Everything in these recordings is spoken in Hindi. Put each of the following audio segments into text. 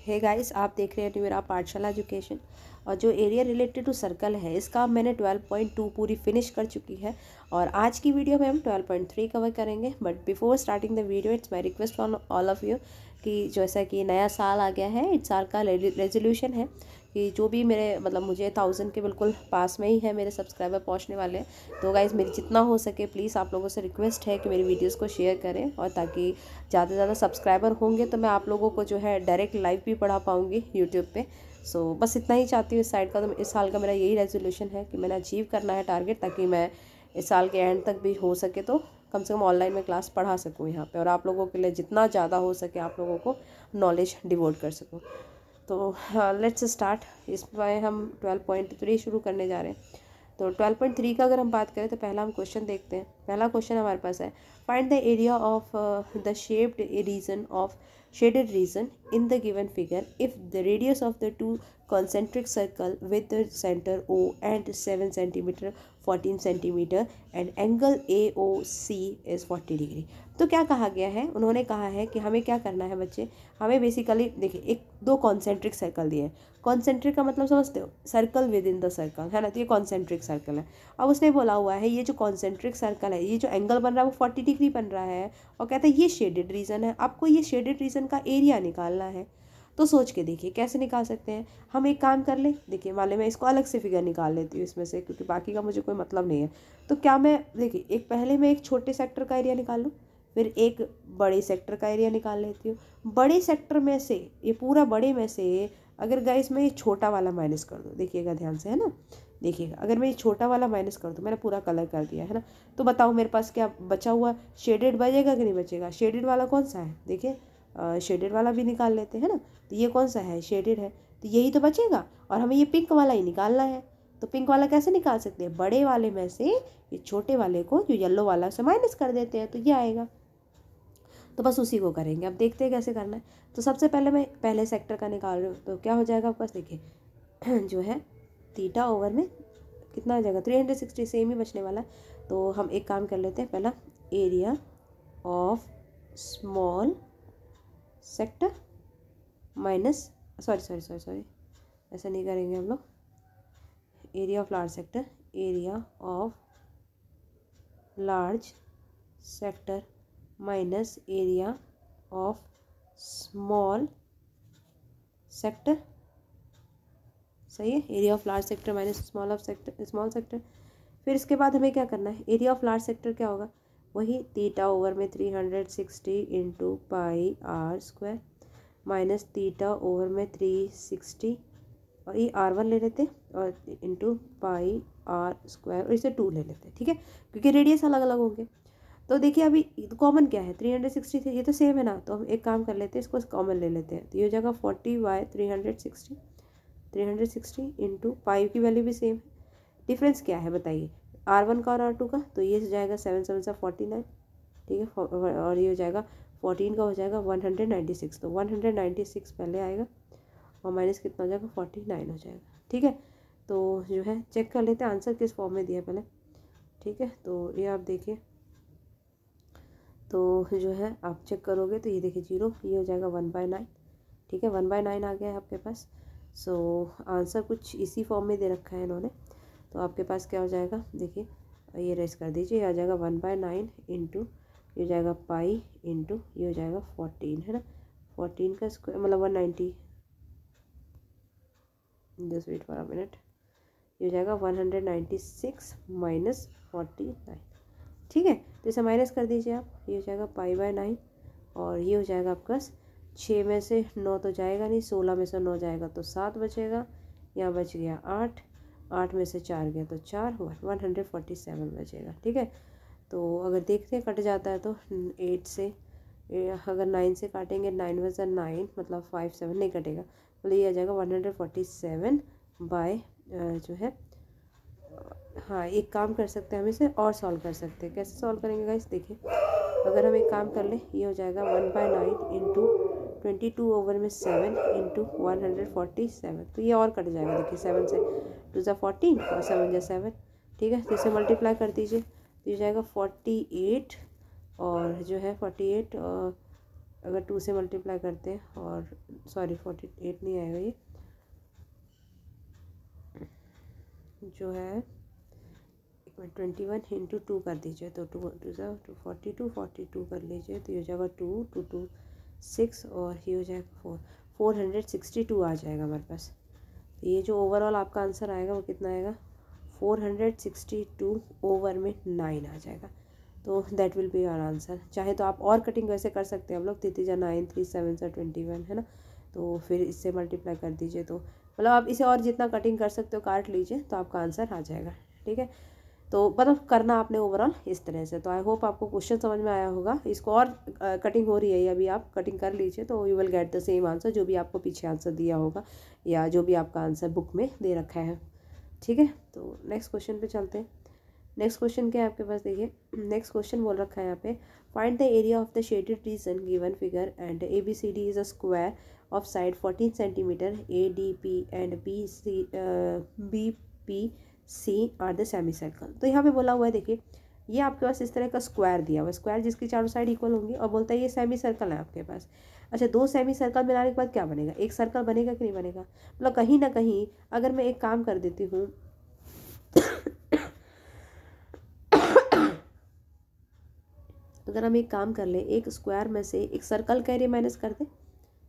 हे गाइस, आप देख रहे हैं मेरा पाठशाला एजुकेशन। और जो एरिया रिलेटेड टू सर्कल है इसका मैंने 12.2 पूरी फिनिश कर चुकी है। और आज की वीडियो में हम 12.3 कवर करेंगे। But before starting the video it's my request from all of you कि जैसा कि नया साल आ गया है, इस साल का रेजोल्यूशन है कि जो भी मेरे मुझे 1000 के बिल्कुल पास में ही है मेरे सब्सक्राइबर पहुंचने वाले हैं। तो गाइज़ मेरी जितना हो सके प्लीज़ आप लोगों से रिक्वेस्ट है कि मेरी वीडियोस को शेयर करें, और ताकि ज़्यादा से ज़्यादा सब्सक्राइबर होंगे तो मैं आप लोगों को जो है डायरेक्ट लाइव भी पढ़ा पाऊँगी यूट्यूब पे। सो बस इतना ही चाहती हूँ इस साइड का। तो इस साल का मेरा यही रेजोल्यूशन है कि मैंने अचीव करना है टारगेट, ताकि मैं इस साल के एंड तक भी हो सके तो कम से कम ऑनलाइन में क्लास पढ़ा सकूँ यहाँ पे, और आप लोगों के लिए जितना ज़्यादा हो सके आप लोगों को नॉलेज डिवोट कर सकूँ। तो लेट्स स्टार्ट। इसमें हम 12.3 शुरू करने जा रहे हैं। तो 12.3 का अगर हम बात करें तो पहला हम क्वेश्चन देखते हैं। पहला क्वेश्चन हमारे पास है, find the area of the shaded reason in the given figure if the radius of the two concentric circle with the center O and 7 centimeter 14 centimeter and angle AOC is 40 degree. तो क्या कहा गया है, उन्होंने कहा है कि हमें क्या करना है बच्चे, हमें बेसिकली देखिए एक दो कॉन्सेंट्रिक सर्कल दिए हैं। कॉन्सेंट्रिक का मतलब समझते हो, circle with in the circle, है ना। तो ये कॉन्सेंट्रिक सर्कल है। अब उसने बोला हुआ है ये जो कॉन्सेंट्रिक सर्कल है, ये जो एंगल बन रहा है वो 40 डिग्री बन रहा है, और कहता है ये शेडेड रीजन है। आपको ये शेडेड रीजन का एरिया निकालना है। तो सोच के देखिए कैसे निकाल सकते हैं। हम एक काम कर ले, देखिए मान ले मैं इसको अलग से फिगर निकाल लेती हूँ इसमें से, क्योंकि बाकी का मुझे कोई मतलब नहीं है। तो क्या मैं देखिए एक पहले मैं एक छोटे सेक्टर का एरिया निकाल लूँ, फिर एक बड़े सेक्टर का एरिया निकाल लेती हूँ। बड़े सेक्टर में से ये पूरा बड़े में से अगर गाइस मैं ये छोटा वाला माइनस कर दूँ, देखिएगा ध्यान से, है ना। देखिएगा अगर मैं ये छोटा वाला माइनस कर दूँ, मैंने पूरा कलर कर दिया है ना, तो बताओ मेरे पास क्या बचा हुआ, शेडेड बचेगा कि नहीं बचेगा। शेडेड वाला कौन सा है, देखिए शेडेड वाला भी निकाल लेते हैं ना। तो ये कौन सा है, शेडेड है, तो यही तो बचेगा। और हमें ये पिंक वाला ही निकालना है। तो पिंक वाला कैसे निकाल सकते हैं, बड़े वाले में से ये छोटे वाले को जो येलो वाला से माइनस कर देते हैं, तो ये आएगा। तो बस उसी को करेंगे। अब देखते हैं कैसे करना है। तो सबसे पहले मैं पहले सेक्टर का निकाल रही हूँ, तो क्या हो जाएगा आपके पास, देखिए जो है थीटा ओवर में कितना आ जाएगा, 360, सेम ही बचने वाला है। तो हम एक काम कर लेते हैं, पहला area of small sector minus sorry ऐसा नहीं करेंगे हम लोग, area of large sector, area of large sector minus area of small sector. सही है, area of large sector minus small sector. फिर इसके बाद हमें क्या करना है, एरिया ऑफ लार्ज सेक्टर क्या होगा, वही थीटा ओवर में 360 into pi r square minus theta over में 360, और ये R1 ले लेते और इंटू पाई आर स्क्वायर, और इसे 2 ले लेते, ठीक है, क्योंकि रेडियस अलग अलग होंगे। तो देखिए अभी कॉमन क्या है, 360 थे, ये तो सेम है ना। तो हम एक काम कर लेते हैं, इसको कॉमन ले लेते हैं। तो ये हो जाएगा 40/360, 360 इंटू पाई की वैल्यू भी सेम है। डिफरेंस क्या है बताइए, R1 का और R2 का। तो ये हो जाएगा 7 7 से 49, ठीक है, और ये हो जाएगा 14 का हो जाएगा 196। तो 196 पहले आएगा और माइनस कितना हो जाएगा, 49 हो जाएगा, ठीक है। तो जो है चेक कर लेते हैं आंसर किस फॉर्म में दिया है पहले, ठीक है। तो ये आप देखिए, तो जो है आप चेक करोगे तो ये देखिए 0, ये हो जाएगा 1/9, ठीक है, 1/9 आ गया है आपके पास। सो आंसर कुछ इसी फॉर्म में दे रखा है इन्होंने। तो आपके पास क्या हो जाएगा, देखिए ये रेस कर दीजिए, ये आ जाएगा 1/9 इंटू ये हो जाएगा पाई इंटू ये हो जाएगा 14, है ना। 14 का square 190, just wait for a minute, ये हो जाएगा 196 माइनस 49, ठीक है। तो इसे माइनस कर दीजिए आप, ये हो जाएगा पाई/9, और ये हो जाएगा आपका 6 में से 9 तो जाएगा नहीं, 16 में से 9 जाएगा तो 7 बचेगा, यहाँ बच गया 8, 8 में से 4 गया तो 4 हुआ, 147 बचेगा, ठीक है। तो अगर देखते हैं कट जाता है तो 8 से अगर 9 से काटेंगे, 9 में से 9 मतलब 5 7 नहीं कटेगा, तो ये आ जाएगा 147 बाय जो है, हाँ एक काम कर सकते हैं, हम इसे और सॉल्व कर सकते हैं। कैसे सॉल्व करेंगे गाइस, देखिए अगर हम एक काम कर लें, ये हो जाएगा 1/9 इंटू 22 ओवर में 7 इंटू 147, तो ये और कट जाएगा, देखिए 7 से 2 ज़ा 14 और 7 ज़ा 7, ठीक है। तो इसे मल्टीप्लाई कर दीजिए, तो ये जाएगा 48, और जो है 48 अगर 2 से मल्टीप्लाई करते हैं और सॉरी 48 नहीं आएगा, ये जो है 21 इंटू 2 कर दीजिए, तो 42 कर लीजिए, तो ये हो जाएगा 2 6 और ये हो जाएगा 462 आ जाएगा हमारे पास। तो ये जो ओवरऑल आपका आंसर आएगा वो कितना आएगा 462 ओवर में 9 आ जाएगा। तो that will be your answer. चाहे तो आप और कटिंग वैसे कर सकते हैं हम लोग, 3 9 3 7 21 है ना, तो फिर इससे मल्टीप्लाई कर दीजिए, तो मतलब आप इसे और जितना कटिंग कर सकते हो काट लीजिए तो आपका आंसर आ जाएगा। ठीक है, तो मतलब करना आपने ओवरऑल इस तरह से। तो आई होप आपको क्वेश्चन समझ में आया होगा। इसको और कटिंग हो रही है, अभी आप कटिंग कर लीजिए तो you will get the same answer जो भी आपको पीछे आंसर दिया होगा या जो भी आपका आंसर बुक में दे रखा है। ठीक है, तो नेक्स्ट क्वेश्चन पे चलते हैं। नेक्स्ट क्वेश्चन क्या है आपके पास, देखिए नेक्स्ट क्वेश्चन बोल रखा है यहाँ पे, find the area of the shaded region given figure and ABCD is a square of side 14 centimetre, ADP and BPC are the semi circle. तो यहाँ पे बोला हुआ है, देखिए ये आपके पास इस तरह का स्क्वायर दिया हुआ है, स्क्वायर जिसकी चारों साइड इक्वल होंगी, और बोलता है ये सेमी सर्कल है आपके पास। अच्छा, 2 सेमी सर्कल मिलाने के बाद क्या बनेगा, एक सर्कल बनेगा कि नहीं बनेगा। मतलब कहीं ना कहीं अगर मैं एक काम कर देती हूँ अगर हम एक काम कर ले, एक स्क्वायर में से एक सर्कल का एरिया माइनस कर दे,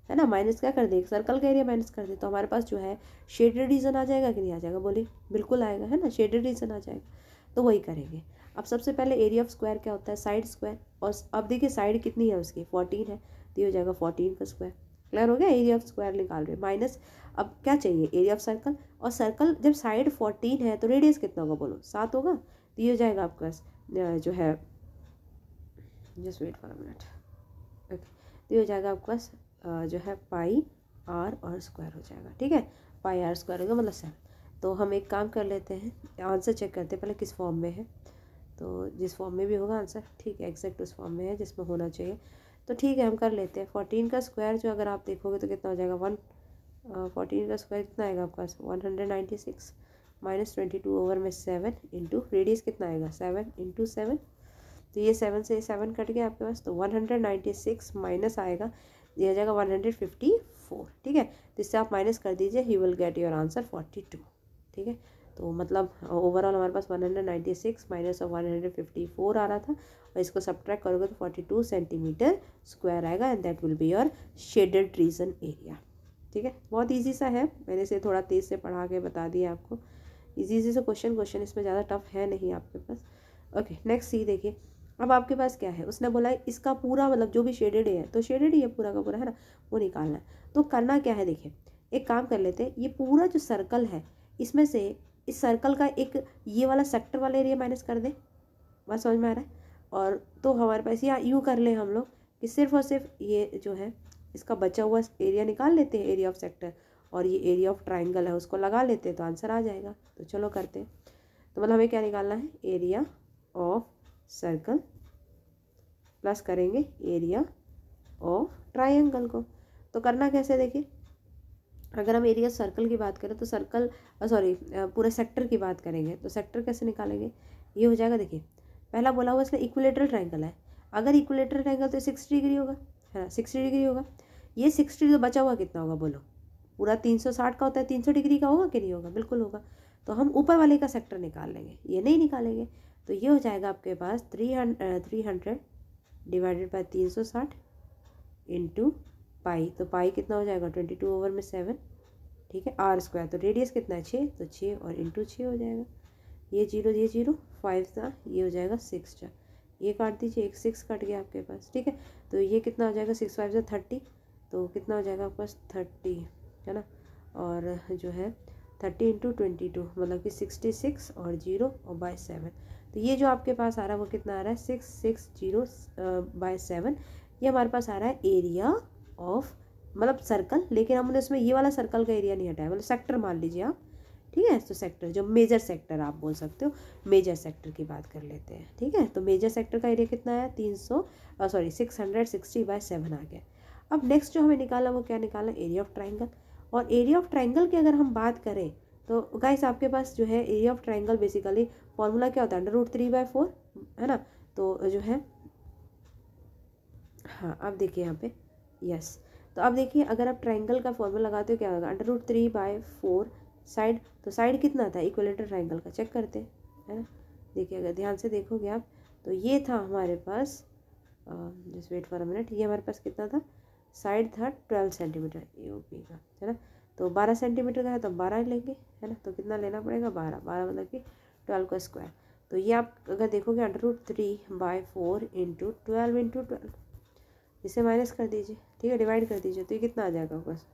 है ना, माइनस क्या कर दे, एक सर्कल का एरिया माइनस कर दे, तो हमारे पास जो है शेडेड रीजन आ जाएगा कि नहीं आ जाएगा, बोलिए बिल्कुल आएगा, है ना, शेडेड रीजन आ जाएगा। तो वही करेंगे। अब सबसे पहले एरिया ऑफ स्क्वायर क्या होता है, साइड स्क्वायर, और अब देखिए साइड कितनी है उसकी 14 है, तो ये हो जाएगा 14 का स्क्वायर। क्लियर हो गया, एरिया ऑफ स्क्वायर निकाल रहे माइनस। अब क्या चाहिए, एरिया ऑफ सर्कल, और सर्कल जब साइड 14 है तो रेडियस कितना होगा, बोलो 7 होगा, तो ये हो जाएगा आपका जो है, just wait for a minute, okay, तो ये हो जाएगा आपके पास जो है पाई आर और स्क्वायर हो जाएगा। ठीक है, पाई आर स्क्वायर होगा मतलब 7। तो हम एक काम कर लेते हैं, आंसर चेक करते हैं पहले किस फॉर्म में है, तो जिस फॉर्म में भी होगा आंसर, ठीक है, एग्जैक्ट उस फॉर्म में है जिसमें होना चाहिए। तो ठीक है, हम कर लेते हैं। 14 का स्क्वायर जो अगर आप देखोगे तो कितना हो जाएगा 14 का स्क्वायर कितना आएगा आपके पास 196 माइनस 22 ओवर में 7 इंटू रेडियस कितना आएगा 7 इंटू 7, तो ये 7 से 7 कट गया आपके पास, तो 196 माइनस आएगा, ये आ जाएगा 154। ठीक है, तो इससे आप माइनस कर दीजिए, he will get your answer 42। ठीक है, तो मतलब ओवरऑल हमारे पास 196 माइनस ऑफ 154 आ रहा था, और इसको सब्ट्रैक्ट करोगे तो 42 सेंटीमीटर स्क्वायर आएगा, and that will be your shaded region area. ठीक है, बहुत ईजी सा है, मैंने इसे थोड़ा तेज़ से पढ़ा के बता दिया आपको, ईजी से क्वेश्चन इसमें ज़्यादा टफ है नहीं आपके पास। ओके, नेक्स्ट सी देखिए, अब आपके पास क्या है, उसने बोला है इसका पूरा मतलब जो भी शेडेड है, तो शेडेड ही है पूरा का पूरा, है ना, वो निकालना है। तो करना क्या है, देखिए एक काम कर लेते हैं, ये पूरा जो सर्कल है इसमें से इस सर्कल का एक ये वाला सेक्टर वाला एरिया माइनस कर दें, बात समझ में आ रहा है। और तो हमारे पास या यूँ कर ले हम लोग कि सिर्फ और सिर्फ ये जो है इसका बचा हुआ एरिया निकाल लेते हैं, एरिया ऑफ सेक्टर, और ये एरिया ऑफ ट्राइंगल है उसको लगा लेते हैं, तो आंसर आ जाएगा। तो चलो करते हैं। तो मतलब हमें क्या निकालना है, एरिया ऑफ सर्कल प्लस करेंगे एरिया ऑफ ट्रायंगल को। तो करना कैसे, देखिए अगर हम एरिया सर्कल की बात करें तो सर्कल सॉरी पूरे सेक्टर की बात करेंगे, तो सेक्टर कैसे निकालेंगे, ये हो जाएगा, देखिए पहला बोला हुआ इसमें इक्विलेटरल ट्रायंगल है, अगर इक्विलेटरल ट्रायंगल तो 60 डिग्री होगा, है ना, 60 डिग्री होगा। ये 60 तो बचा हुआ कितना होगा, बोलो पूरा 360 का होता है, 300 डिग्री का होगा कि नहीं होगा, बिल्कुल होगा। तो हम ऊपर वाले का सेक्टर निकाल लेंगे, ये नहीं निकालेंगे, तो ये हो जाएगा आपके पास 300 डिवाइडेड बाई 360 इंटू पाई, तो पाई कितना हो जाएगा 22 ओवर में 7। ठीक है, आर स्क्वायर, तो रेडियस कितना है 6, तो 6 और इंटू 6 हो जाएगा, ये 0 5 था, ये हो जाएगा 6 था, ये काट दीजिए, एक 6 कट गया आपके पास। ठीक है, तो ये कितना हो जाएगा 6 5 30, तो कितना हो जाएगा आपके पास 30, है ना, और जो है 30 इंटू 22 मतलब कि 66 और 0 और बाय 7, तो ये जो आपके पास आ रहा है वो कितना आ रहा है 660 बाय 7, ये हमारे पास आ रहा है एरिया ऑफ मतलब सर्कल, लेकिन हमने उसमें ये वाला सर्कल का एरिया नहीं हटाया, मतलब सेक्टर मान लीजिए आप। ठीक है, तो सेक्टर जो मेजर सेक्टर आप बोल सकते हो, मेजर सेक्टर की बात कर लेते हैं। ठीक है, तो मेजर सेक्टर का एरिया कितना है 660 बाय 7 आ गया। अब नेक्स्ट जो हमें निकाला वो क्या निकाला, एरिया ऑफ ट्राइंगल। और एरिया ऑफ ट्राइंगल की अगर हम बात करें तो गाइस आपके पास जो है area of triangle basically formula क्या होता है, √3/4, है ना, तो जो है हाँ अब देखिए यहाँ पे यस, तो अब देखिए अगर आप ट्राइंगल का फॉर्मूला लगाते हो क्या होगा, √3/4 साइड, तो साइड कितना था इक्विलेटरल ट्राइंगल का, चेक करते हैं, है ना। देखिए अगर ध्यान से देखोगे आप तो ये था हमारे पास, just wait for a minute, ये हमारे पास कितना था, साइड था 12 सेंटीमीटर यूपी का, है ना। तो 12 सेंटीमीटर का है तो 12 लेंगे, है ना। तो कितना लेना पड़ेगा, 12, 12 मतलब कि 12 का स्क्वायर। तो ये आप अगर देखोगे √3/4 इंटू 12 इसे माइनस कर दीजिए, ठीक है, डिवाइड कर दीजिए, तो ये कितना आ जाएगा आपके पास,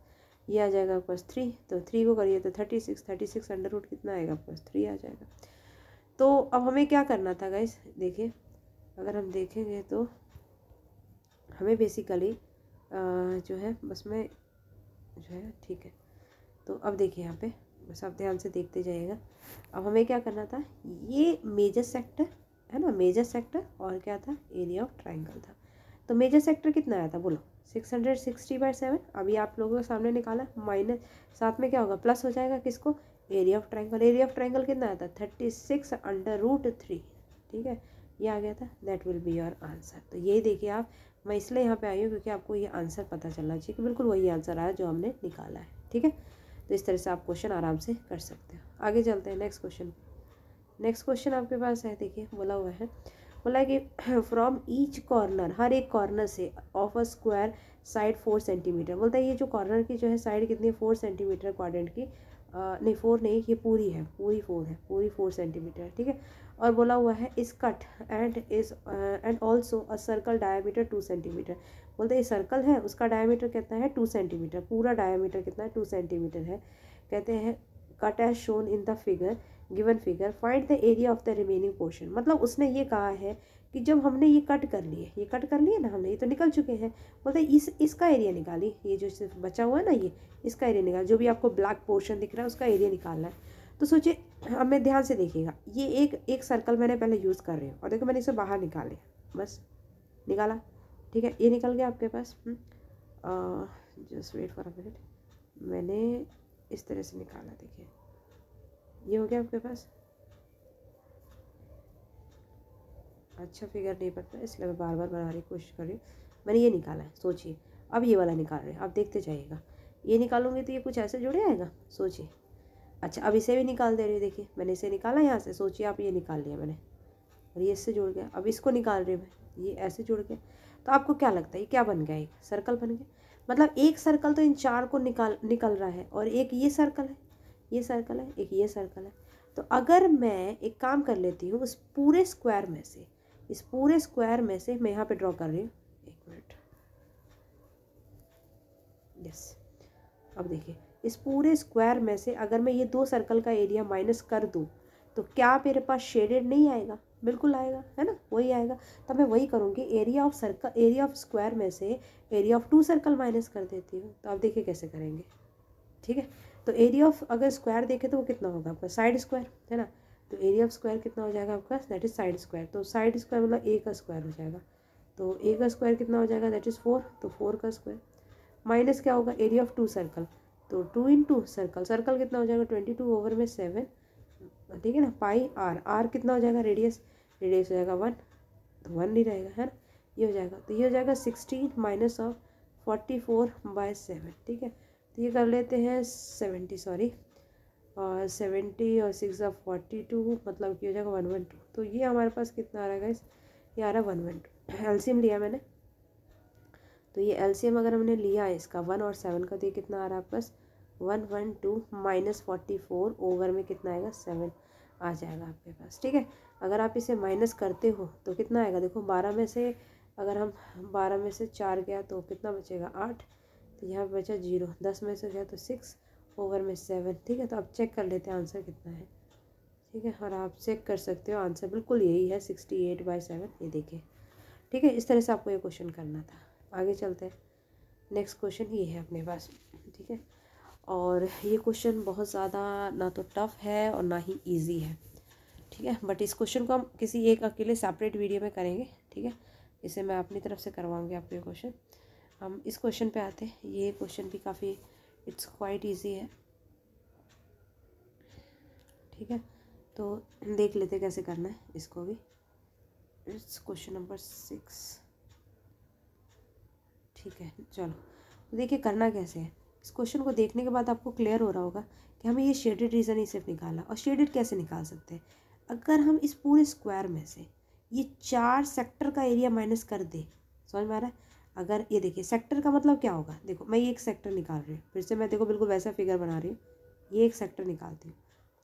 ये आ जाएगा आपके पास 3, तो 3 को करिए तो 36 अंडर रूट कितना आएगा आपके पास, 3 आ जाएगा। तो अब हमें क्या करना था गाइस, देखिए अगर हम देखेंगे तो हमें बेसिकली जो है बस में जो है, ठीक है। तो अब देखिए यहाँ पे बस आप ध्यान से देखते जाइएगा। अब हमें क्या करना था, ये मेजर सेक्टर है ना, मेजर सेक्टर और क्या था, एरिया ऑफ ट्राइंगल था। तो मेजर सेक्टर कितना आया था बोलो, 660/7। अभी आप लोगों के सामने निकाला, माइनस साथ में क्या होगा, प्लस हो जाएगा किसको, area of triangle. Area of triangle कितना आया था, 36 अंडर रूट 3, ठीक है, ये आ गया था, that will be your answer. तो यही देखिए आप, मैं इसलिए यहाँ पे आई हूँ क्योंकि आपको ये आंसर पता चलना चाहिए कि बिल्कुल वही आंसर आया जो हमने निकाला है, ठीक है। तो इस तरह से आप क्वेश्चन आराम से कर सकते हो। आगे चलते हैं नेक्स्ट क्वेश्चन। नेक्स्ट क्वेश्चन आपके पास है, देखिए बोला हुआ है, बोला है कि फ्रॉम ईच कॉर्नर, हर एक कॉर्नर से of a square side 4 centimetre. बोलता है ये जो कॉर्नर की जो है साइड कितनी है, 4 सेंटीमीटर क्वाड्रेंट की, नहीं 4 नहीं, ये पूरी है, पूरी 4 है, पूरी 4 सेंटीमीटर, ठीक है। और बोला हुआ है इस cut and also a circle diameter 2 centimetre. बोलते हैं ये सर्कल है, उसका डायमीटर कितना है, 2 सेंटीमीटर, पूरा डायमीटर कितना है, 2 सेंटीमीटर है। कहते हैं cut as shown in the figure, given figure, find the area of the remaining portion. मतलब उसने ये कहा है कि जब हमने ये कट कर लिए, ये कट कर लिए ना हमने, ये तो निकल चुके हैं, बोलते इसका एरिया निकाली, ये जो सिर्फ बचा हुआ है ना, ये इसका एरिया निकाल, जो भी आपको ब्लैक पोर्शन दिख रहा है उसका एरिया निकालना है। तो सोचिए, हमें ध्यान से देखिएगा, ये एक सर्कल मैंने पहले यूज़ कर रही हूँ और देखो मैंने इसे बाहर निकाल लिया, बस निकाला, ठीक है, ये निकल गया आपके पास। Just wait for a minute, मैंने इस तरह से निकाला, देखिए ये हो गया आपके पास। अच्छा फिगर नहीं पड़ता इसलिए मैं बार बार बनाने की कोशिश कर रही हूँ। मैंने ये निकाला है, सोचिए अब ये वाला निकाल रहे हैं, आप देखते जाइएगा, ये निकालूंगी तो ये कुछ ऐसे जुड़े आएगा, सोचिए। अच्छा अब इसे भी निकाल दे रही हूँ, देखिए मैंने इसे निकाला यहाँ से, सोचिए आप ये निकाल लिया मैंने, और ये इससे जुड़ गया, अब इसको निकाल रही हूँ मैं, ये ऐसे जुड़ गया। तो आपको क्या लगता है ये क्या बन गया, एक सर्कल बन गया। मतलब एक सर्कल तो इन चार को निकल रहा है, और एक ये सर्कल है, ये सर्कल है, एक ये सर्कल है। तो अगर मैं एक काम कर लेती हूँ, उस पूरे स्क्वायर में से, इस पूरे स्क्वायर में से मैं यहाँ पे ड्रॉ कर रही हूँ, एक मिनट, यस। अब देखिए इस पूरे स्क्वायर में से अगर मैं ये 2 सर्कल का एरिया माइनस कर दूँ तो क्या मेरे पास शेडेड नहीं आएगा, बिल्कुल आएगा, है ना, वही आएगा। तो मैं वही करूँगी, area of circle, area of square में से एरिया ऑफ 2 सर्कल माइनस कर देती हूँ। तो आप देखिए कैसे करेंगे, ठीक है। तो एरिया ऑफ अगर स्क्वायर देखें तो वो कितना होगा आपका, साइड स्क्वायर, है ना। तो एरिया ऑफ स्क्वायर कितना हो जाएगा आपका, दैट इज साइड स्क्वायर। तो साइड स्क्वायर मतलब ए का स्क्वायर हो जाएगा, तो ए का स्क्वायर कितना हो जाएगा, दैट इज़ 4, तो 4 का स्क्वायर माइनस क्या होगा, एरिया ऑफ 2 सर्कल, तो 2 इंटू सर्कल, सर्कल कितना हो जाएगा 22/7, ठीक है ना, पाई आर, आर कितना हो जाएगा, रेडियस, रेडियस हो जाएगा 1, तो 1 नहीं रहेगा, है ना, ये हो जाएगा। तो ये हो जाएगा 16 माइनस ऑफ 44/7, ठीक है। तो ये कर लेते हैं 70, सॉरी, और 70 और 6 ऑफ 42, मतलब कि हो जाएगा 112। तो ये हमारे पास कितना आ रहा है गाइस, ये आ रहा है 112। एलसीएम लिया मैंने, तो ये एलसीएम अगर हमने लिया है इसका 1 और 7 का, तो ये कितना आ रहा है आपके पास, 112 माइनस 44 ओवर में कितना आएगा, 7 आ जाएगा आपके पास, ठीक है। अगर आप इसे माइनस करते हो तो कितना आएगा, देखो 12 में से अगर हम 12 में से 4 गया तो कितना बचेगा, 8, तो यहाँ पे बचा 0, 10 में से गया तो 6 ओवर में 7, ठीक है। तो आप चेक कर लेते हैं आंसर कितना है, ठीक है, और आप चेक कर सकते हो आंसर बिल्कुल यही है, 68/7, ये देखिए, ठीक है। इस तरह से आपको ये क्वेश्चन करना था। आगे चलते हैं, नेक्स्ट क्वेश्चन ये है अपने पास, ठीक है। और ये क्वेश्चन बहुत ज़्यादा ना तो टफ है और ना ही इजी है, ठीक है। बट इस क्वेश्चन को हम किसी एक अकेले सेपरेट वीडियो में करेंगे, ठीक है। इसे मैं अपनी तरफ से करवाऊंगी आपको ये क्वेश्चन। हम इस क्वेश्चन पे आते हैं, ये क्वेश्चन भी काफ़ी, इट्स क्वाइट इजी है, ठीक है। तो देख लेते कैसे करना है इसको भी। इट्स क्वेश्चन नंबर 6, ठीक है। चलो तो देखिए करना कैसे है, इस क्वेश्चन को देखने के बाद आपको क्लियर हो रहा होगा कि हमें ये शेडेड रीजन ही सिर्फ निकालना। और शेडेड कैसे निकाल सकते हैं, अगर हम इस पूरे स्क्वायर में से ये 4 सेक्टर का एरिया माइनस कर दे, समझ में आ रहा है। अगर ये देखिए सेक्टर का मतलब क्या होगा, देखो मैं ये एक सेक्टर निकाल रही हूँ, फिर से मैं देखो बिल्कुल वैसा फिगर बना रही हूँ, ये एक सेक्टर निकालती हूँ,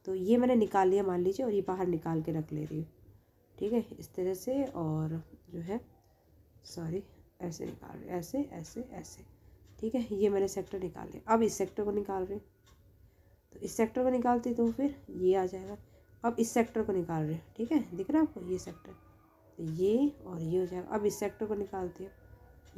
तो ये मैंने निकाल लिया मान लीजिए, और ये बाहर निकाल के रख ले रही हूँ, ठीक है, इस तरह से। और जो है सॉरी ऐसे निकाल रही हूँ, ऐसे ऐसे ऐसे, ठीक है, ये मैंने सेक्टर निकाल लिया। अब इस सेक्टर को निकाल रही हूँ, तो इस सेक्टर को निकालती तो फिर ये आ जाएगा। अब इस सेक्टर को निकाल रहे हैं, ठीक है, दिख रहा है आपको ये सेक्टर, तो ये और ये हो जाएगा। अब इस सेक्टर को निकालते हैं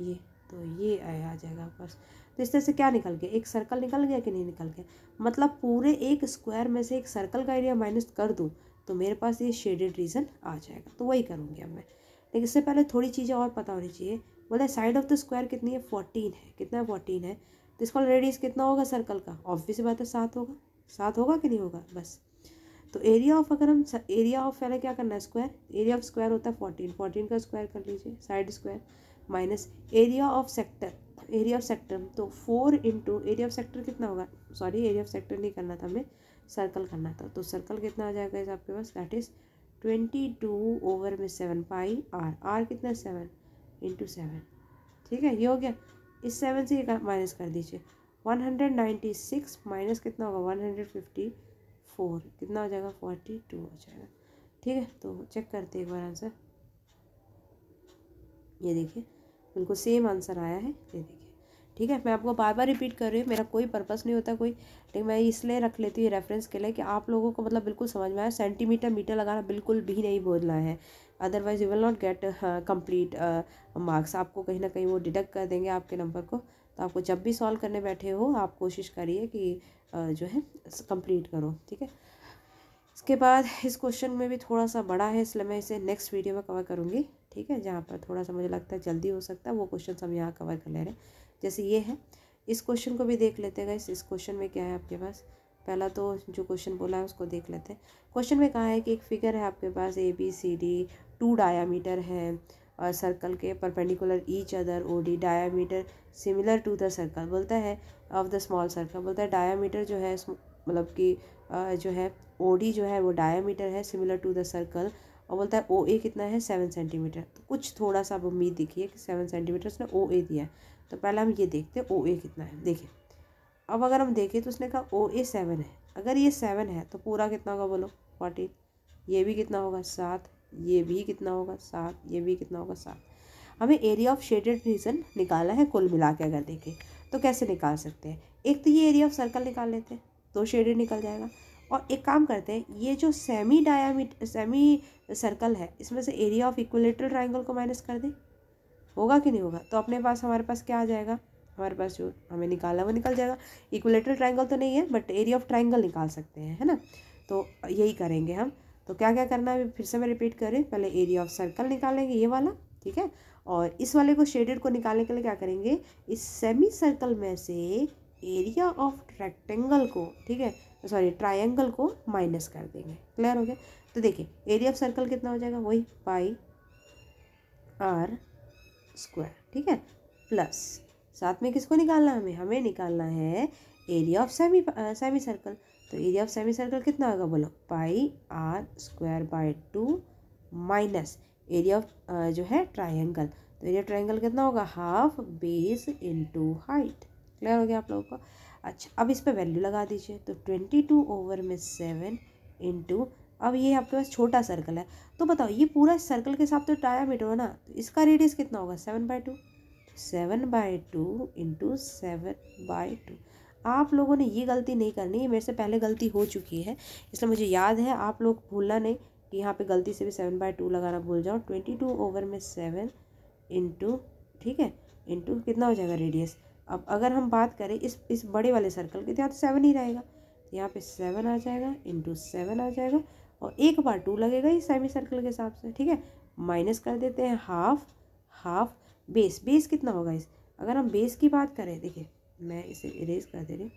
ये, तो ये आ जाएगा बस। तो इस तरह से क्या निकल गया, एक सर्कल निकल गया कि नहीं निकल गया, मतलब पूरे एक स्क्वायर में से एक सर्कल का एरिया माइनस कर दूँ तो मेरे पास ये शेडेड रीजन आ जाएगा। तो वही करूँगी अब मैं, लेकिन इससे पहले थोड़ी चीज़ें और पता होनी चाहिए। बोला साइड ऑफ द स्क्वायर कितनी है, 14 है, कितना है 14 है, तो इसका रेडियस कितना होगा सर्कल का, ऑब्वियस बात है 7 होगा, 7 होगा कि नहीं होगा बस। तो एरिया ऑफ, अगर हम एरिया ऑफ पहले क्या करना है, स्क्वायर, एरिया ऑफ स्क्वायर होता है 14, 14 का स्क्वायर कर लीजिए side square, minus area of sector, area of sector तो 4 इंटू एरिया ऑफ सेक्टर कितना होगा, सॉरी एरिया ऑफ सेक्टर नहीं करना था हमें, सर्कल करना था। तो सर्कल कितना आ जाएगा इस आपके पास, दैट इज़ 22 ओवर में 7 पाई आर, आर कितना है 7 इंटू 7, ठीक है, ये हो गया। इस 7 से ये माइनस कर दीजिए, 196 माइनस कितना होगा 154, कितना हो जाएगा 42 हो जाएगा, ठीक है। तो चेक करते हैं एक बार आंसर, ये देखिए बिल्कुल सेम आंसर आया है, ये देखिए, ठीक है। मैं आपको बार बार रिपीट कर रही हूँ, मेरा कोई पर्पस नहीं होता कोई, लेकिन मैं इसलिए रख लेती हूँ रेफरेंस के लिए कि आप लोगों को मतलब बिल्कुल समझ में आए। सेंटीमीटर मीटर लगाना बिल्कुल भी नहीं बोलना है, otherwise you will not get complete marks, आपको कहीं ना कहीं वो डिडक्ट कर देंगे आपके नंबर को। तो आपको जब भी सॉल्व करने बैठे हो आप कोशिश करिए कि जो है कंप्लीट करो, ठीक है। इसके बाद इस क्वेश्चन में भी थोड़ा सा बड़ा है, इसलिए मैं इसे नेक्स्ट वीडियो में कवर करूँगी, ठीक है। जहाँ पर थोड़ा सा मुझे लगता है जल्दी हो सकता है वो क्वेश्चन हम यहाँ कवर कर ले रहे हैं। जैसे ये है, इस क्वेश्चन को भी देख लेते हैं। इस क्वेश्चन में क्या है आपके पास, पहला तो जो क्वेश्चन बोला है उसको देख लेते हैं। क्वेश्चन में कहा है कि एक फिगर है आपके पास ABCD, 2 डायामीटर है और सर्कल के perpendicular each other, OD diameter similar to the circle, बोलता है ऑफ द स्मॉल सर्कल, बोलता है डायामीटर जो है मतलब कि जो है OD जो है वो डायामीटर है सिमिलर टू द सर्कल, और बोलता है OA कितना है 7 सेंटीमीटर। तो कुछ थोड़ा सा अब उम्मीद दिखी है कि 7 सेंटीमीटर उसने OA दिया है। तो पहले हम ये देखते हैं OA कितना है। देखिए अब अगर हम देखें तो उसने कहा OA 7 है, अगर ये 7 है तो पूरा कितना होगा बोलो 14, ये भी कितना होगा 7, ये भी कितना होगा 7, ये भी कितना होगा 7। हमें एरिया ऑफ शेडेड रीजन निकाला है कुल मिला के, अगर देखें तो कैसे निकाल सकते हैं। एक तो ये एरिया ऑफ सर्कल निकाल लेते हैं तो शेडेड निकल जाएगा, और एक काम करते हैं ये जो सेमी सर्कल है इसमें से एरिया ऑफ इक्विलेटरल ट्राइंगल को माइनस कर दें, होगा कि नहीं होगा। तो अपने पास हमारे पास क्या आ जाएगा, हमारे पास जो हमें निकालना वो निकल जाएगा। इक्विलेटरल ट्राइंगल तो नहीं है बट एरिया ऑफ ट्राइंगल निकाल सकते हैं, है ना। तो यही करेंगे हम। तो क्या क्या करना है फिर से मैं रिपीट करें, पहले एरिया ऑफ सर्कल निकालेंगे ये वाला, ठीक है, और इस वाले को शेडेड को निकालने के लिए क्या करेंगे, इस सेमी सर्कल में से एरिया ऑफ रेक्टेंगल को, ठीक है, सॉरी ट्रायंगल को माइनस कर देंगे। क्लियर हो गया। तो देखिए एरिया ऑफ सर्कल कितना हो जाएगा, वही पाई आर स्क्वायर, ठीक है, प्लस साथ में किसको निकालना है हमें निकालना है एरिया ऑफ सेमी सर्कल। तो एरिया ऑफ सेमी सर्कल कितना होगा बोलो, pi r square by 2 minus area of जो है ट्रायंगल, तो एरिया ट्रायंगल कितना होगा, half base into height. Clear हो गया आप लोगों को। अच्छा अब इस पे वैल्यू लगा दीजिए, तो 22 ओवर में 7 इंटू, अब ये आपके पास छोटा सर्कल है तो बताओ ये पूरा सर्कल के साथ तो डायामीटर हो ना, तो इसका रेडियस कितना होगा 7/2, 7/2 इंटू 7/2। आप लोगों ने ये गलती नहीं करनी है, मेरे से पहले गलती हो चुकी है इसलिए मुझे याद है, आप लोग भूलना नहीं कि यहाँ पे गलती से भी 7/2 लगाना भूल जाओ। 22 ओवर में 7 इंटू, ठीक है, इंटू कितना हो जाएगा रेडियस। अब अगर हम बात करें इस बड़े वाले सर्कल की तो यहाँ तो 7 ही रहेगा, तो यहाँ पे 7 आ जाएगा इंटू 7 आ जाएगा, और 1/2 लगेगा इस सेमी सर्कल के हिसाब से, ठीक है। माइनस कर देते हैं हाफ बेस कितना होगा इस, अगर हम बेस की बात करें, देखिए मैं इसे इरेज कर दे रही हूँ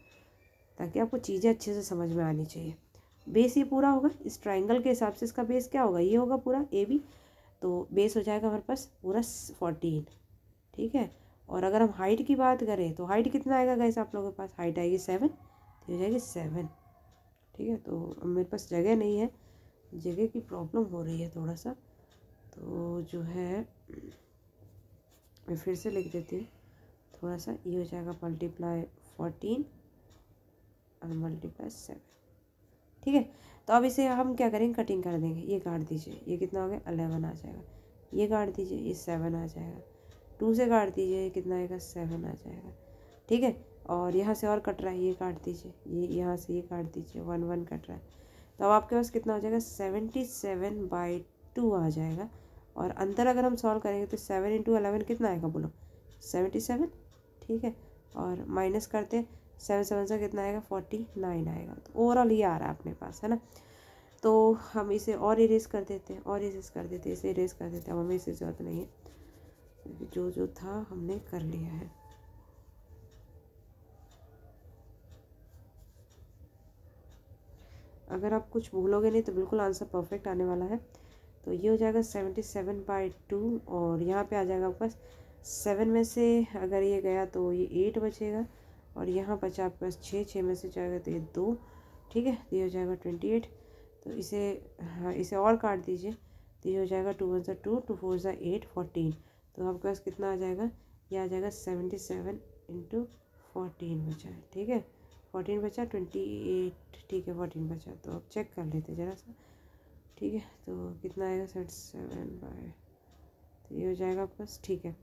ताकि आपको चीज़ें अच्छे से समझ में आनी चाहिए। बेस ये पूरा होगा इस ट्राइंगल के हिसाब से, इसका बेस क्या होगा, ये होगा पूरा AB, तो बेस हो जाएगा हमारे पास पूरा 14, ठीक है, और अगर हम हाइट की बात करें तो हाइट कितना आएगा गाइस आप लोगों के पास, हाइट आएगी 7, तो हो जाएगी 7। ठीक है, तो मेरे पास जगह नहीं है, जगह की प्रॉब्लम हो रही है थोड़ा सा, तो जो है मैं फिर से लिख देती हूँ थोड़ा सा। ये हो जाएगा मल्टीप्लाई 14 और मल्टीप्लाई 7। ठीक है, तो अब इसे हम क्या करेंगे, कटिंग कर देंगे। ये काट दीजिए, ये कितना हो गया 11 आ जाएगा। ये काट दीजिए, ये 7 आ जाएगा। 2 से काट दीजिए, ये कितना आएगा 7 आ जाएगा। ठीक है, और यहाँ से और कट रहा है, ये काट दीजिए, ये यहाँ से ये काट दीजिए, 1 1 कट रहा है। तो अब आपके पास कितना हो जाएगा 77/2 आ जाएगा। और अंदर अगर हम सॉल्व करेंगे तो 7 × 11 कितना आएगा बोलो, 77। ठीक है, और माइनस करते हैं, 7 7 से कितना आएगा 49 आएगा। तो ओवरऑल ये आ रहा है अपने पास, है ना। तो हम इसे और इरेज कर देते हैं, और इरेज कर देते हैं, इसे इरेज कर देते हैं। हमें इसे ज़रूरत नहीं है, जो जो था हमने कर लिया है। अगर आप कुछ भूलोगे नहीं तो बिल्कुल आंसर परफेक्ट आने वाला है। तो ये हो जाएगा 77/2, और यहाँ पे आ जाएगा आपके पास 7 में से अगर ये गया तो ये 8 बचेगा, और यहाँ बचा आपके पास 6 में से जाएगा तो ये 2। ठीक है, तो ये हो जाएगा 28। तो इसे हाँ इसे और काट दीजिए, तो ये हो जाएगा 2 1 × 2, 2 4 × 8, 14। तो आपके पास कितना आ जाएगा, ये आ जाएगा 77 × 14 बचा है। ठीक है, 14 बचा, 28। ठीक है, 14 बचा। तो अब चेक कर लेते हैं ज़रा सा। ठीक है, तो कितना आएगा 77/, तो ये हो जाएगा आपके पास। ठीक है,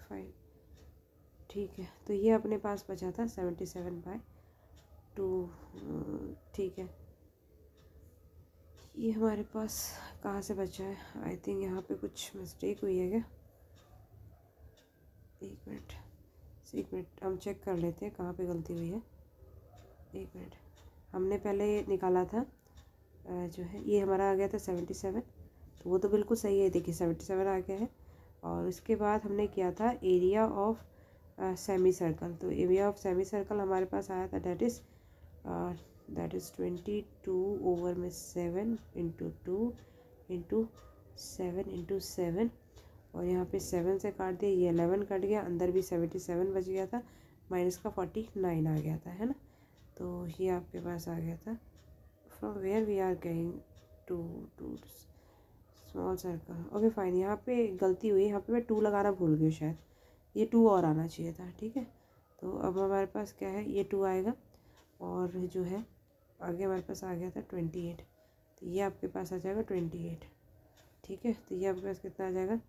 फाइन। ठीक है, तो ये अपने पास बचा था 77/2। ठीक है, ये हमारे पास कहाँ से बचा है, आई थिंक यहाँ पे कुछ मिस्टेक हुई है क्या। एक मिनट हम चेक कर लेते हैं कहाँ पे गलती हुई है। एक मिनट, हमने पहले निकाला था जो है ये हमारा आ गया था 77, तो वो तो बिल्कुल सही है। देखिए 77 आ गया है। और उसके बाद हमने किया था एरिया ऑफ सेमी सर्कल। तो एरिया ऑफ सेमी सर्कल हमारे पास आया था, दैट इज़ 22/7 × 2 × 7 × 7। और यहाँ पे 7 से काट दिया, ये 11 कट गया, अंदर भी 77 बच गया था, माइनस का 49 आ गया था, है ना। तो ये आपके पास आ गया था। From where we are going to small circle. Okay fine, यहाँ पे गलती हुई, यहाँ पे मैं 2 लगाना भूल गई, शायद ये 2 और आना चाहिए था। ठीक है, तो अब हमारे पास क्या है, ये 2 आएगा, और जो है आगे हमारे पास आ गया था 28। तो ये आपके पास आ जाएगा 28। ठीक है, तो ये आपके पास कितना आ जाएगा,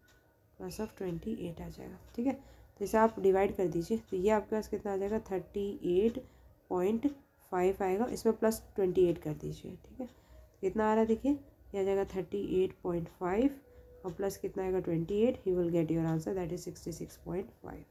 +28 आ जाएगा। ठीक है, तो इसे आप डिवाइड कर दीजिए, तो ये आपके पास कितना आ जाएगा 38.5 आएगा, इसमें +28 कर दीजिए। ठीक है, कितना आ रहा है देखिए, ये आ जाएगा 38.5 और प्लस कितना आएगा 28। He will get your answer, that is 66.5।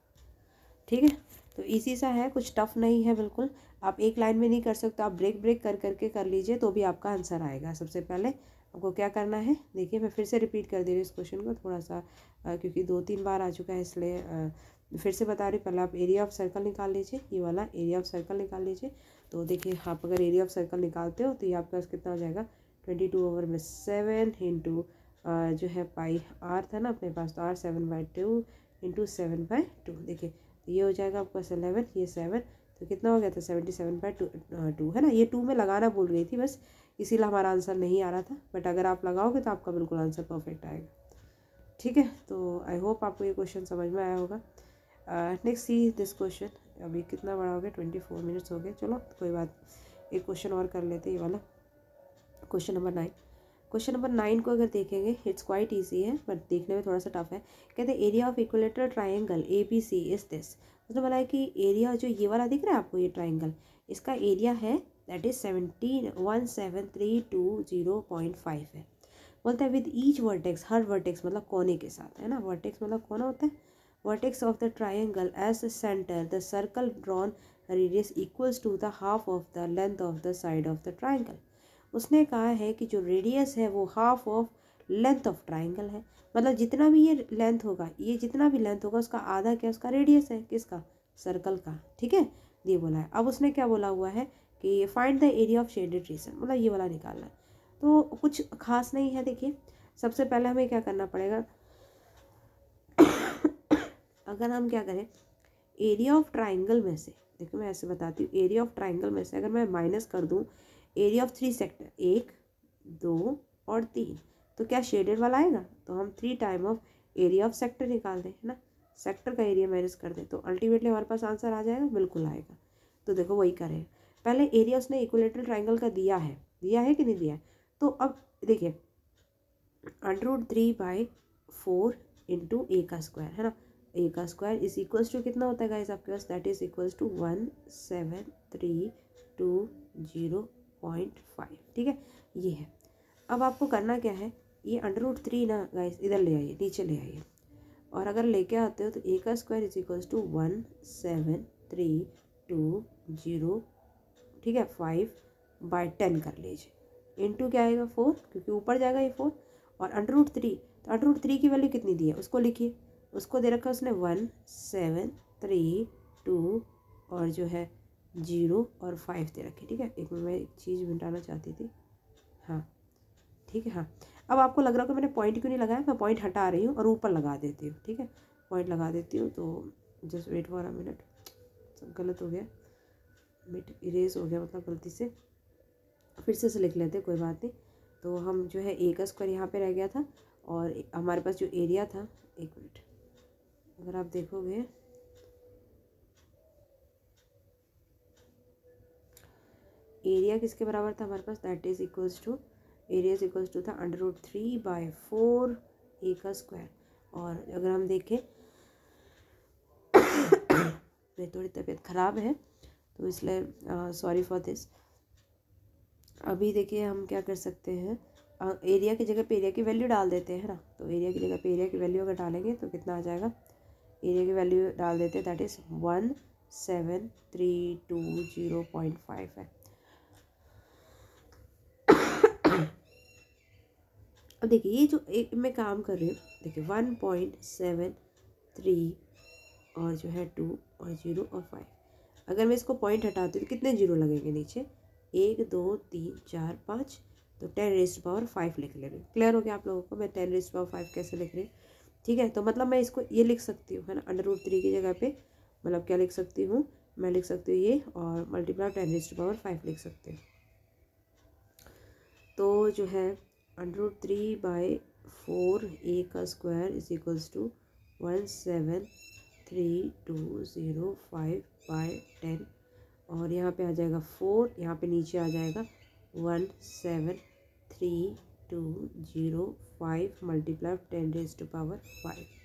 ठीक है, तो इसी सा है, कुछ टफ नहीं है बिल्कुल। आप एक लाइन में नहीं कर सकते, आप ब्रेक कर करके कर लीजिए तो भी आपका आंसर आएगा। सबसे पहले आपको क्या करना है, देखिए मैं फिर से रिपीट कर दे रही हूँ इस क्वेश्चन को थोड़ा सा, क्योंकि 2-3 बार आ चुका है, इसलिए फिर से बता रही हूँ। पहले आप एरिया ऑफ सर्कल निकाल लीजिए, ये वाला एरिया ऑफ सर्कल निकाल लीजिए। तो देखिए आप अगर एरिया ऑफ सर्कल निकालते हो तो ये आपके पास कितना हो जाएगा 22/7 इंटू जो है पाई आर था ना अपने पास, तो R7/2 इंटू 7/2। देखिए ये हो जाएगा आपका 11, ये 7, तो कितना हो गया था 77/2 है ना। ये 2 में लगाना भूल गई थी बस, इसीलिए हमारा आंसर नहीं आ रहा था, बट अगर आप लगाओगे तो आपका बिल्कुल आंसर परफेक्ट आएगा। ठीक है, तो आई होप आपको ये क्वेश्चन समझ में आया होगा। Next see this question. अभी कितना बड़ा हो गया, 24 मिनट्स हो गए, चलो कोई बात, एक क्वेश्चन और कर लेते हैं, ये वाला क्वेश्चन नंबर 9। क्वेश्चन नंबर 9 को अगर देखेंगे, इट्स क्वाइट ईजी है बट देखने में थोड़ा सा टफ है। कहते हैं area of equilateral triangle ABC is this. उसने बोला है कि एरिया जो ये वाला दिख रहा है आपको, ये ट्राइंगल, इसका एरिया है दैट इज 17,17320.5 है। बोलता है with each vertex, her vertex मतलब कोने के साथ, है ना। वर्टेक्स मतलब कोना होता है। Vertex of the triangle as centre the circle drawn radius equals to the half of the length of the side of the triangle. उसने कहा है कि जो रेडियस है वो half of length of triangle है, मतलब जितना भी ये लेंथ होगा, ये जितना भी लेंथ होगा उसका आधा क्या उसका रेडियस है, किसका सर्कल का, ठीक है, ये बोला है। अब उसने क्या बोला हुआ है कि find the area of shaded region, मतलब ये वाला निकालना है। तो कुछ खास नहीं है। देखिए सबसे पहले हमें क्या करना पड़ेगा, अगर हम क्या करें, एरिया ऑफ ट्राइंगल में से, देखो मैं ऐसे बताती हूँ, एरिया ऑफ ट्राइंगल में से अगर मैं माइनस कर दूँ एरिया ऑफ 3 सेक्टर, 1 2 और 3, तो क्या शेडेड वाला आएगा, तो हम 3 time of area of sector निकाल दें, है ना, सेक्टर का एरिया माइनस कर दें, तो अल्टीमेटली हमारे पास आंसर आ जाएगा, बिल्कुल आएगा। तो देखो वही करें, पहले एरिया उसने इक्विलेटरल ट्राइंगल का दिया है कि नहीं दिया है, तो अब देखिए √3/4 इंटू ए का स्क्वायर, है ना, ए का स्क्वायर इज इक्वल्स टू कितना होता है गाइस आपके पास, दैट इज इक्वल्स टू 17320.5, ठीक है, ये है। अब आपको करना क्या है, ये √3 ना गाइस इधर ले आइए, नीचे ले आइए, और अगर लेके आते हो तो ए का स्क्वायर इज इक्वल्स टू 17320, ठीक है, 5/10 कर लीजिए, इंटू क्या आएगा 4, क्योंकि ऊपर जाएगा ये 4, और √3, तो √3 की वैल्यू कितनी दी है उसको लिखिए, उसको दे रखा है उसने 1732 और जो है 0 और 5 दे रखी, ठीक है। एक मैं एक चीज़ मिटाना चाहती थी, हाँ ठीक है, हाँ। अब आपको लग रहा होगा मैंने पॉइंट क्यों नहीं लगाया, मैं पॉइंट हटा रही हूँ और ऊपर लगा देती हूँ, ठीक है, पॉइंट लगा देती हूँ, तो just wait for a minute, सब गलत हो गया, मिट इरेज हो गया, मतलब गलती से फिर से लिख लेते, कोई बात नहीं। तो हम जो है ए का स्क्वायर यहाँ पे रह गया था, और हमारे पास जो एरिया था, एक मिनट, अगर आप देखोगे एरिया किसके बराबर था हमारे पास, that is equals to, area is equals to था √3/4 ए का स्क्वायर। और अगर हम देखें मेरी थोड़ी तबीयत ख़राब है तो इसलिए सॉरी फॉर दिस। अभी देखिए हम क्या कर सकते हैं, एरिया की जगह पे एरिया की वैल्यू डाल देते हैं ना, तो एरिया की जगह पे एरिया की वैल्यू अगर डालेंगे तो कितना आ जाएगा, एरिया की वैल्यू डाल देते हैं, दैट इज़ 17320.5 है। अब देखिए ये जो एक मैं काम कर रही हूँ, देखिए 1.73 और जो है 2 और 0 और 5, अगर मैं इसको पॉइंट हटाती हूँ तो कितने जीरो लगेंगे नीचे, 1 2 3 4 5, तो 10⁻5 लिख ले रही हूँ। क्लियर हो गया आप लोगों को मैं 10⁻5 कैसे लिख रही हूँ, ठीक है। तो मतलब मैं इसको ये लिख सकती हूँ, है ना, √3 की जगह पे मतलब क्या लिख सकती हूँ, मैं लिख सकती हूँ ये, और मल्टीप्लाई 10⁻5 लिख सकते हैं। तो जो है √3/4 ए का स्क्वायर इज इक्वल्स टू 17320.5/10, और यहाँ पे आ जाएगा 4, यहाँ पे नीचे आ जाएगा 17320.5 मल्टीप्लाई 10⁻5,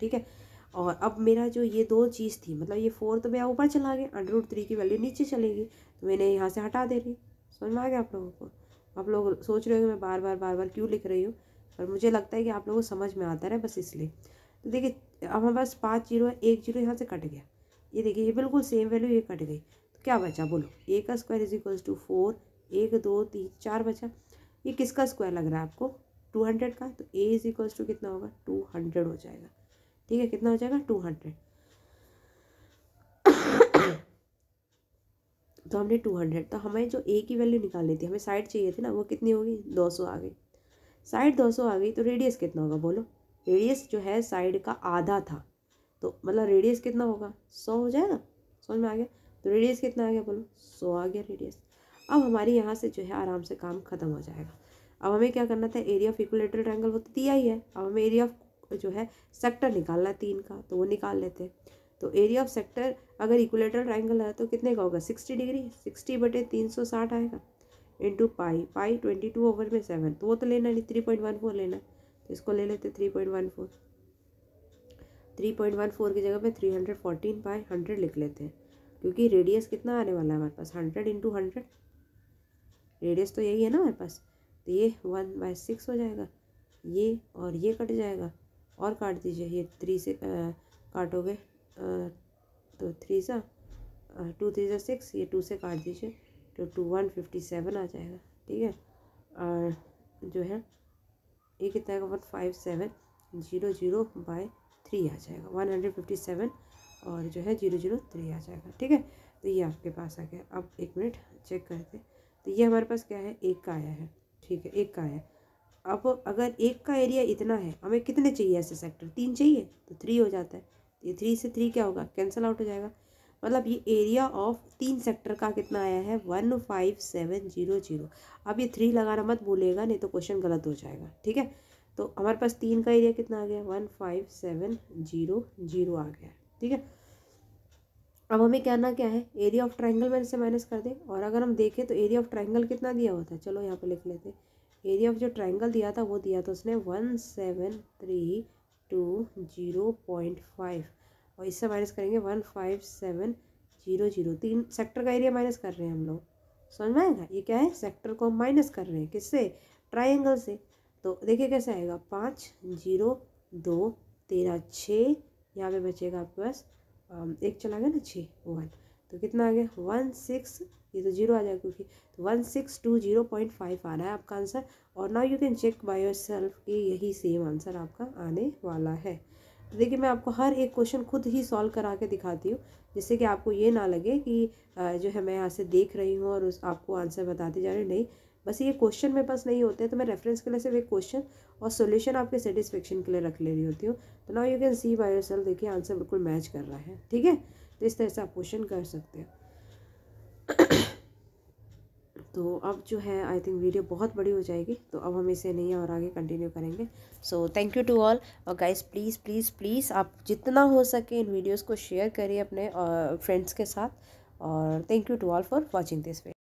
ठीक है। और अब मेरा जो ये दो चीज़ थी, मतलब ये 4 तो मेरा ऊपर चला गया, √3 की वैल्यू नीचे चलेगी, तो मैंने यहाँ से हटा दे रही, समझ में आ गया आप लोगों को। आप लोग सोच रहे हो कि मैं बार बार क्यों लिख रही हूँ, पर मुझे लगता है कि आप लोगों को समझ में आता है बस इसलिए। तो देखिए अब हमारे पास 5 जीरो है, 1 जीरो यहाँ से कट गया, ये देखिए ये बिल्कुल सेम वैल्यू ये कट गई, तो क्या बचा बोलो, ए का स्क्वायर इज इक्वल्स टू 4, 1 2 3 4 बचा। ये किसका स्क्वायर लग रहा है आपको, 200 का, तो ए इज इक्वल्स टू कितना होगा, 200 हो जाएगा, ठीक है, कितना हो जाएगा 200। तो हमने 200, तो हमें जो ए की वैल्यू निकालनी थी, हमें साइड चाहिए थी ना, वो कितनी होगी 200 आ गई, साइड 200 आ गई, तो रेडियस कितना होगा बोलो, रेडियस जो है साइड का आधा था, तो मतलब रेडियस कितना होगा 100 हो जाएगा, समझ में आ गया। तो रेडियस कितना आ गया बोलो, 100 आ गया रेडियस। अब हमारी यहाँ से जो है आराम से काम खत्म हो जाएगा। अब हमें क्या करना था, एरिया ऑफ इक्विलेटरल ट्रायंगल वो तो दिया ही है, अब हमें एरिया ऑफ जो है सेक्टर निकालना है 3 का, तो वो निकाल लेते हैं। तो एरिया ऑफ सेक्टर अगर इक्विलेटरल ट्रायंगल है तो कितने का होगा, 60 डिग्री, 60/360 आएगा, इंटू पाई 22/7, तो वो तो लेना नहीं, 3.14 लेना, तो इसको ले लेते 3.14, 3.14 की जगह पे 314/100 लिख लेते हैं, क्योंकि रेडियस कितना आने वाला है हमारे पास, 100 × 100, रेडियस तो यही है ना हमारे पास, तो ये 1/6 हो जाएगा, ये और ये कट जाएगा, और काट दीजिए, ये 3 से काटोगे तो 3 सा 2 3 सा 6, ये 2 से काट दीजिए तो 157 आ जाएगा, ठीक है। और जो है ये कितना आएगा 15700/3 आ जाएगा, 157, और जो है 003 आ जाएगा। ठीक है, तो ये आपके पास आ गया। अब 1 मिनट चेक करते, तो ये हमारे पास क्या है, 1 का आया है। ठीक है, 1 का है। अब अगर 1 का एरिया इतना है, हमें कितने चाहिए ऐसे सेक्टर, 3 चाहिए, तो 3 हो जाता है। ये 3 से 3 क्या होगा, कैंसिल आउट हो जाएगा। मतलब ये एरिया ऑफ 3 सेक्टर का कितना आया है, 15700। अब ये 3 लगाना मत भूलेगा, नहीं तो क्वेश्चन गलत हो जाएगा। ठीक है, तो हमारे पास 3 का एरिया कितना आ गया, 15700 आ गया। ठीक है, अब हमें कहना क्या है, एरिया ऑफ ट्राइंगल में से माइनस कर दें। और अगर हम देखें तो एरिया ऑफ ट्राइंगल कितना दिया होता है, चलो यहाँ पे लिख लेते हैं। एरिया ऑफ जो ट्राइंगल दिया था वो दिया था उसने 17320.5, और इससे माइनस करेंगे 15700। 3 सेक्टर का एरिया माइनस कर रहे हैं हम लोग, समझ में आएगा। ये क्या है, सेक्टर को हम माइनस कर रहे हैं, किससे, ट्राइंगल से। तो देखिए कैसे आएगा, 5 0 2 13 6, यहाँ पे बचेगा आपके पास 1 चला गया ना, 6 1, तो कितना आ गया 16, ये तो 0 आ जाएगा क्योंकि, तो 1620.5 आ रहा है आपका आंसर। और now you can check by yourself कि यही सेम आंसर आपका आने वाला है। तो देखिए मैं आपको हर एक क्वेश्चन खुद ही सॉल्व करा के दिखाती हूँ, जिससे कि आपको ये ना लगे कि जो है मैं यहाँ से देख रही हूँ और उस आपको आंसर बताती जा रही हूँ। नहीं, बस ये क्वेश्चन मेरे पास नहीं होते, तो मैं रेफरेंस के लिए सिर्फ एक क्वेश्चन और सॉल्यूशन आपके सेटिस्फेक्शन के लिए रख ले रही होती हूँ। तो now you can see by yourself, देखिए आंसर बिल्कुल मैच कर रहा है। ठीक है, तो इस तरह से आप क्वेश्चन कर सकते हैं। तो अब जो है आई थिंक वीडियो बहुत बड़ी हो जाएगी, तो अब हम इसे नहीं और आगे कंटिन्यू करेंगे। So thank you to all, और गाइस प्लीज़ प्लीज़ प्लीज़ आप जितना हो सके इन वीडियोस को शेयर करिए अपने फ्रेंड्स के साथ। और thank you to all for watching this video.